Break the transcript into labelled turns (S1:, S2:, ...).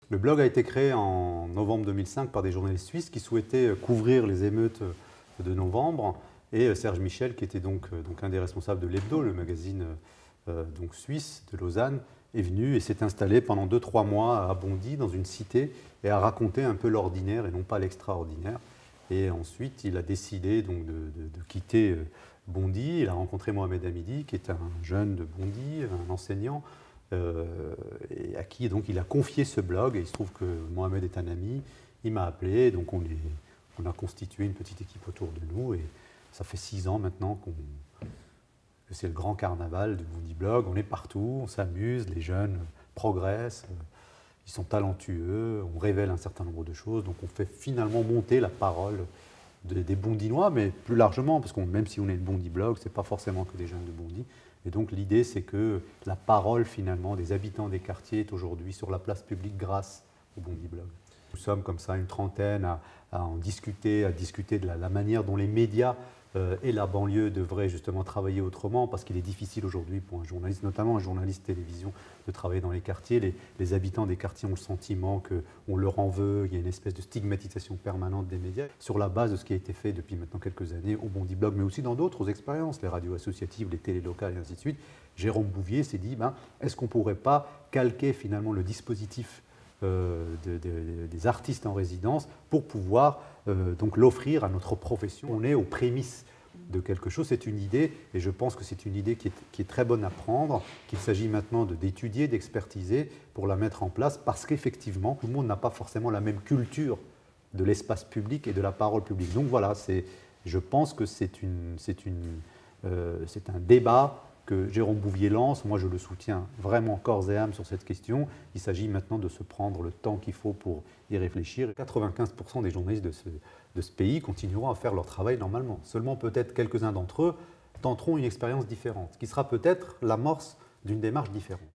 S1: Le blog a été créé en novembre 2005 par des journalistes suisses qui souhaitaient couvrir les émeutes de novembre. Et Serge Michel, qui était donc un des responsables de l'Hebdo, le magazine donc suisse de Lausanne, est venu et s'est installé pendant 2-3 mois à Bondy, dans une cité, et a raconté un peu l'ordinaire et non pas l'extraordinaire. Et ensuite, il a décidé donc de quitter Bondy. Il a rencontré Mohamed Hamidi, qui est un jeune de Bondy, un enseignant, et à qui donc il a confié ce blog. Et il se trouve que Mohamed est un ami. Il m'a appelé, donc on a constitué une petite équipe autour de nous. Et ça fait 6 ans maintenant que c'est le grand carnaval du Bondy Blog. On est partout, on s'amuse, les jeunes progressent, ils sont talentueux, on révèle un certain nombre de choses. Donc on fait finalement monter la parole des Bondinois, mais plus largement, parce que même si on est le Bondy Blog, ce n'est pas forcément que des jeunes de Bondy. Et donc l'idée, c'est que la parole finalement des habitants des quartiers est aujourd'hui sur la place publique grâce au Bondy Blog. Nous sommes comme ça une trentaine à en discuter, à discuter de la manière dont les médias et la banlieue devraient justement travailler autrement, parce qu'il est difficile aujourd'hui pour un journaliste, notamment un journaliste télévision, de travailler dans les quartiers. Les habitants des quartiers ont le sentiment qu'on leur en veut, il y a une espèce de stigmatisation permanente des médias. Sur la base de ce qui a été fait depuis maintenant quelques années au Bondy Blog, mais aussi dans d'autres expériences, les radios associatives, les télés locales et ainsi de suite, Jérôme Bouvier s'est dit, est-ce qu'on ne pourrait pas calquer finalement le dispositif des artistes en résidence pour pouvoir donc l'offrir à notre profession. On est aux prémices de quelque chose, c'est une idée, et je pense que c'est une idée qui est très bonne à prendre, qu'il s'agit maintenant d'étudier, d'expertiser pour la mettre en place, parce qu'effectivement, tout le monde n'a pas forcément la même culture de l'espace public et de la parole publique. Donc voilà, je pense que c'est un débat que Jérôme Bouvier lance. Moi, je le soutiens vraiment corps et âme sur cette question. Il s'agit maintenant de se prendre le temps qu'il faut pour y réfléchir. 95% des journalistes de ce pays continueront à faire leur travail normalement. Seulement peut-être quelques-uns d'entre eux tenteront une expérience différente, qui sera peut-être l'amorce d'une démarche différente.